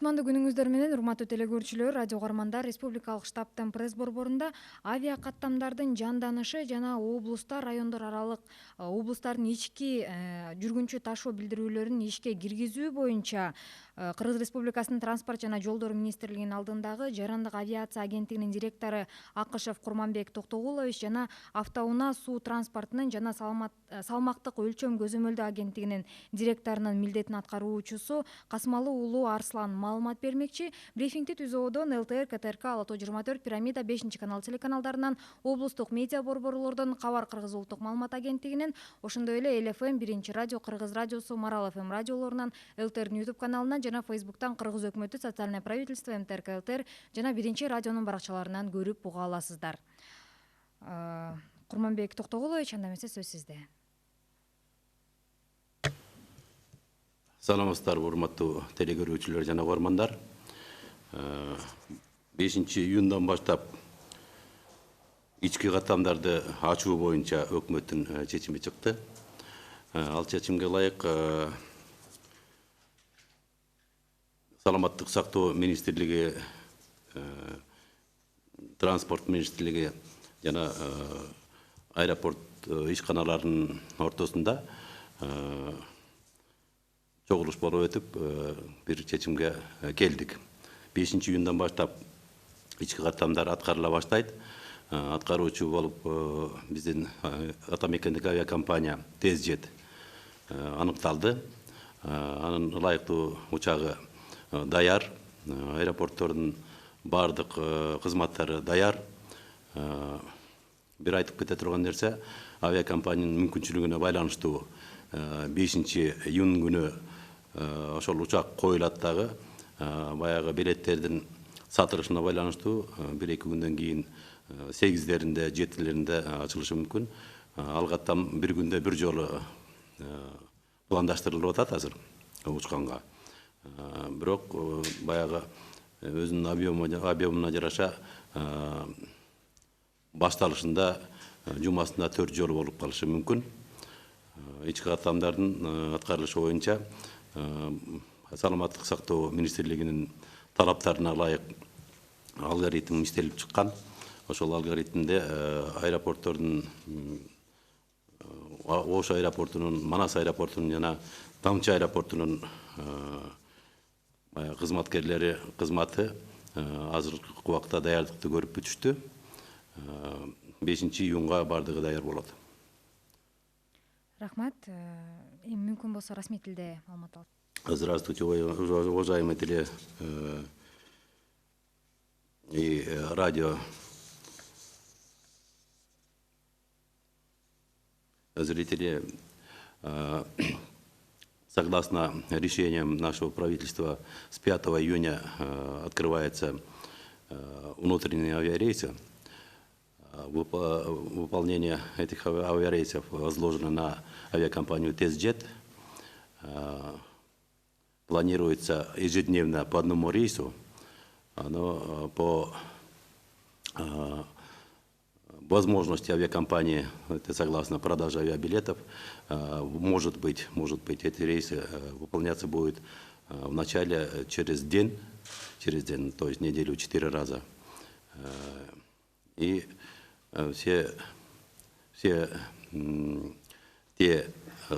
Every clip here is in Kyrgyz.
Кутмандуу күнүңүздөр менен урматтуу телекөрүүчүлөр, радио угармандар, республикалык штабтын пресс борборунда авиа каттамдардын жанданышы жана облустар, райондор аралык облустардын ички жүргүнчү ташуу билдирүүлөрүн ишке киргизүү боюнча Кыргыз Республикасынын транспорт жана жолдор министрлигинин алдындагы Жарандык авиация агенттигинин директору Акышев Курманбек Токтогулович жана Автоунаа суу транспортунун жана салмактык өлчөм көзөмөлдөө агенттигинин директорунун милдетин аткаруучусу Касымалы уулу Арслан маалымат бермекчи. Брифингди ТүЗОодон ЛТР, КТРК, Ала-Тоо 24, Пирамида, 5-канал телеканалдарынан, облустук медиа борборлордон, Кабар Кыргыз улуттук маалымат агенттигинен, ошондой эле ЛФМ, 1-радио, Кыргыз радиосу, Марал ФМ радиолорунан, ЛТРдин YouTube каналынан жана Фейсбуктан Кыргыз өкмөтү, Социальное правительство, МТРК ЛТР жана 1-радионун баракчаларынан көрүп уга аласыздар. Курманбек Токтогулович, анда эмесе сөз сизде. Саламатсыздар, урматтуу телекөрүүчүлөр жана угармандар. 5-июндан баштап ички каттамдарды ачуу боюнча өкмөттүн чечими чыкты. Ал чечимге ылайык Саламаттык сактоо министрлиги, транспорт министрлиги жана аэропорт ишканаларынын ортосунда чогулуш болуп өтүп бир чечимге келдик. 5-июндан баштап ички каттамдар аткарыла баштайт. Аткаруучу болуп биздин атамекендик авиакомпания TezJet аныкталды. Анын ылайыктуу учагы даяр, аэропорттордун бардык кызматтары даяр. Бир айтып кете турган нерсе, авиакомпаниянын мүмкүнчүлүгүнө байланыштуу 5-июн күнү ошол учак коюлат дагы, баягы билеттердин сатылышына байланыштуу 1-2 күндөн кийин 8-деринде, 7-леринде ачылышы мүмкүн. Ал каттам бир күндө бир жолу пландаштырылып атат азыр учканга. Бирок баягы өзүнүн объемуна жараша башталышында жумасында 4 жолу болуп калышы мүмкүн. Ички каттамдардын аткарылышы боюнча Саламаттык сактоо министрлигинин талаптарына ылайык алгоритм иштелип чыккан. Ошол алгоритмде аэропорттордун, Ош аэропортунун, Манас аэропортунун жана Тамчы аэропортунун кызматкерлери кызматы азыркы убакта даярдыкты көрүп бүтүштү. 5-июнга бардыгы даяр болот. Рахмат. Эми мүмкүн болсо расмий тилде маалымат алып. Здравствуйте, уважаемые теле и радио зрители. Согласно решениям нашего правительства, с 5 июня открывается внутренние авиарейсы. Выполнение этих авиарейсов возложено на авиакомпанию TezJet. Планируется ежедневно по одному рейсу, но по возможности авиакомпании, это согласно продаже авиабилетов, может быть, эти рейсы выполняться будет вначале через день, то есть неделю 4 раза. И все те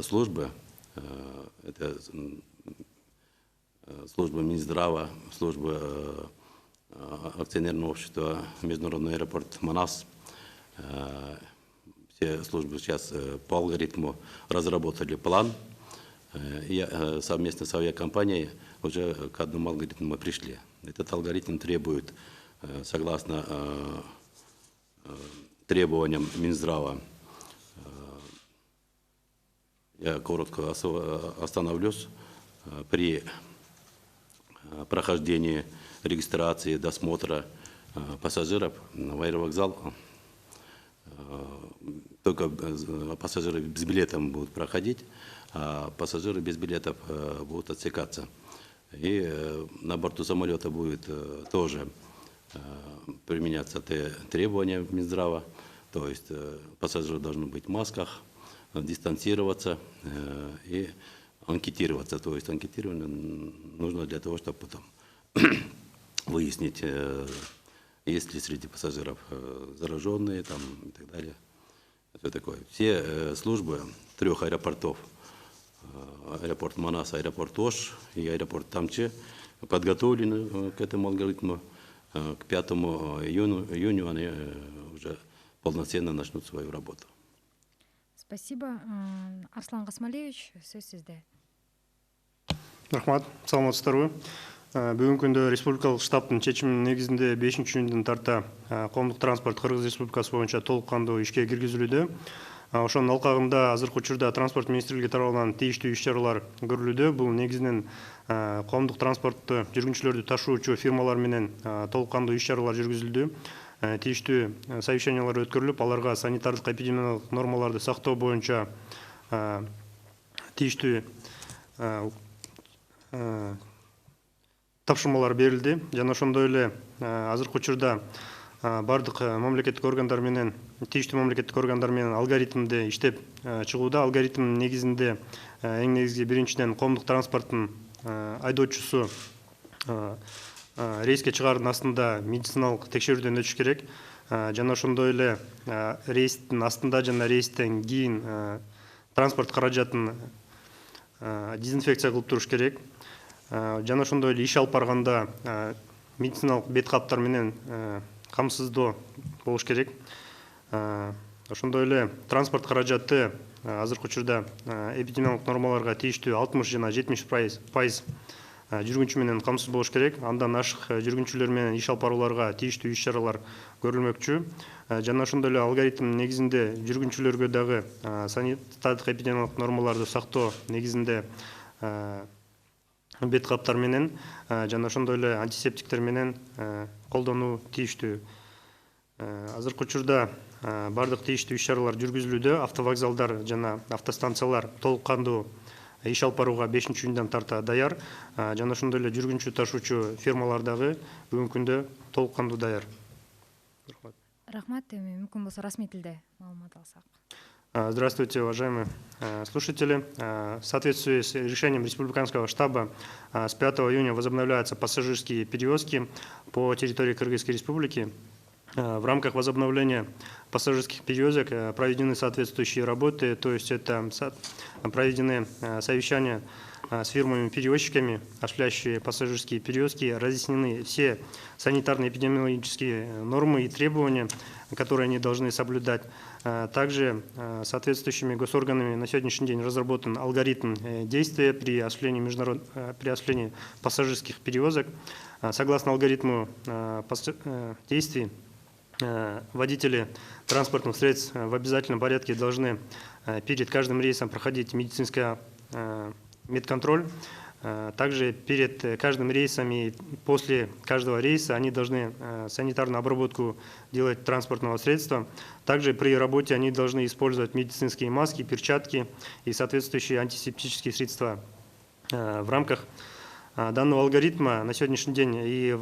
службы, это служба Минздрава, служба акционерного общества Международный аэропорт Манас, все службы сейчас по алгоритму разработали план, и совместно с авиакомпанией уже к одному алгоритму мы пришли. Этот алгоритм требует, согласно требованиям Минздрава, я коротко остановлюсь, при прохождении регистрации, досмотра пассажиров в аэровокзал только пассажиры с билетом будут проходить, а пассажиры без билетов будут отсекаться. И на борту самолета будет тоже применяться требования Минздрава, то есть пассажиры должны быть в масках, дистанцироваться и анкетироваться. То есть анкетирование нужно для того, чтобы потом выяснить, есть ли среди пассажиров зараженные там, и так далее. Все такое. Все службы 3 аэропортов, аэропорт Манас, аэропорт Ош и аэропорт Тамче, подготовлены к этому алгоритму. К 5 июню они уже полноценно начнут свою работу. Спасибо. Арслан Касмалевич, сөз сизде. Рахмат, саламатсыздарбы. Бүгүнкү күндө республикалык штабтын чечиминин негизинде 5-июндөн тарта коомдук транспорт Кыргыз Республикасы боюнча толук кандуу ишке киргизилүүдө. Ошонун алкагында азыркы учурда транспорт министрлиги тарабынан тийиштүү иш-чаралар көрүлүүдө. Бул негизинен коомдук транспортту жүргүнчүлөрдү ташуучу фирмалар менен толук кандуу иш-чаралар жүргүзүлдү. Тийиштүү совещаниялар өткөрүлүп, аларга санитардык эпидемиологиялык нормаларды сактоо боюнча тийиштүү тапшырмалар берилди. Жана ошондой эле азыркы учурда бардык мамлекеттик органдар менен, тийиштүү мамлекеттик органдар менен алгоритмде иштеп чыгууда. Алгоритм негизинде эң негизги биринчиден коомдук транспорттун айдоочусу рейске чыгаардын астында медициналык текшерүүдөн өтүш керек. Жана ошондой эле рейстин астында жана рейстен кийин транспорт каражатын дезинфекция кылып туруш керек. Жана ошондой эле иш алып барганда медициналык бет каптар менен камсыздоо болуш керек. Ошондой эле транспорт каражаты азыркы учурда эпидемиологиялык нормаларга тийиштүү 60 жана 70% жүргүнчү менен камсыз болуш керек. Андан ашык жүргүнчүлөр менен иш алып барууларга тийиштүү иш-чаралар көрүлмөкчү. Жана ошондой эле алгоритм негизинде жүргүнчүлөргө дагы санитардык эпидемиологиялык нормаларды сактоо негизинде бет каптар менен жана ошондой эле антисептиктер менен колдонуу тийиштүү. Азыркы учурда бардык тийиштүү иш-чаралар жүргүзүлүүдө. Автовокзалдар жана автостанциялар толук кандуу иш алып барууга 5-июндан тарта даяр. Жана ошондой эле жүргүнчү ташуучу фирмалар дагы бүгүнкү күндө толук кандуу даяр. Рахмат, мүмкүн болсо расмий тилде маалымат алсак. Здравствуйте, уважаемые слушатели. В соответствии с решением Республиканского штаба с 5 июня возобновляются пассажирские перевозки по территории Кыргызской Республики. В рамках возобновления пассажирских перевозок проведены соответствующие работы, то есть это проведены совещания с фирмами-перевозчиками, осуществляющие пассажирские перевозки, разъяснены все санитарно-эпидемиологические нормы и требования, которые они должны соблюдать. Также соответствующими госорганами на сегодняшний день разработан алгоритм действия при осуществлении пассажирских перевозок. Согласно алгоритму действий, водители транспортных средств в обязательном порядке должны перед каждым рейсом проходить медицинский медконтроль. Также перед каждым рейсом и после каждого рейса они должны санитарную обработку делать транспортного средства. Также при работе они должны использовать медицинские маски, перчатки и соответствующие антисептические средства. В рамках данного алгоритма на сегодняшний день и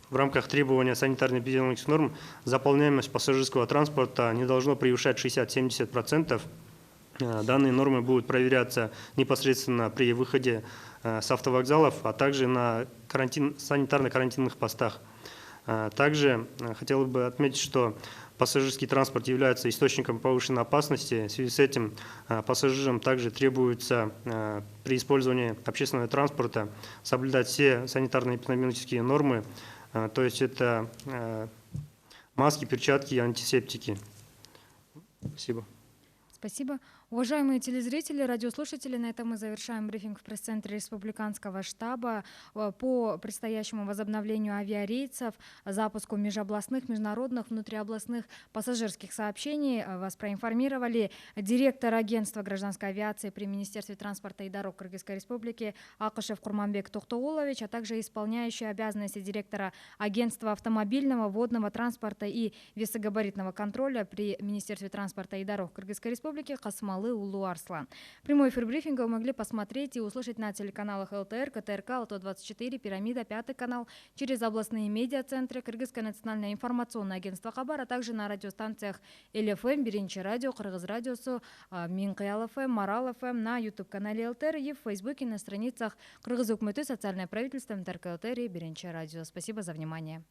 в рамках требования санитарно-эпидемиологических норм заполняемость пассажирского транспорта не должно превышать 60-70%. Данные нормы будут проверяться непосредственно при выходе с автовокзалов, а также на санитарно-карантинных постах. Также хотел бы отметить, что пассажирский транспорт является источником повышенной опасности. В связи с этим пассажирам также требуется при использовании общественного транспорта соблюдать все санитарно-эпидемиологические нормы, то есть это маски, перчатки и антисептики. Спасибо. Спасибо. Уважаемые телезрители, радиослушатели, на этом мы завершаем брифинг в пресс-центре Республиканского штаба по предстоящему возобновлению авиарейсов, запуску межобластных, международных, внутриобластных пассажирских сообщений. Вас проинформировали директор агентства гражданской авиации при Министерстве транспорта и дорог Кыргызской Республики Акышев Курманбек Токтоулович, а также исполняющий обязанности директора агентства автомобильного, водного транспорта и весогабаритного контроля при Министерстве транспорта и дорог Кыргызской Республики Касым Жумалы Улу Арслан. Прямой эфир брифинга вы могли посмотреть и услышать на телеканалах ЛТР, КТРК, ЛТО-24, Пирамида, 5 канал, через областные медиа-центры, Кыргызское национальное информационное агентство Хабар, а также на радиостанциях ЛФМ, Биринчи радио, Кыргыз радиосу, Минкаял ФМ, Марал ФМ, на YouTube-канале ЛТР и в Фейсбуке на страницах Кыргыз Өкмөтү, социальное правительство, МТРК ЛТР и Биринчи радио. Спасибо за внимание.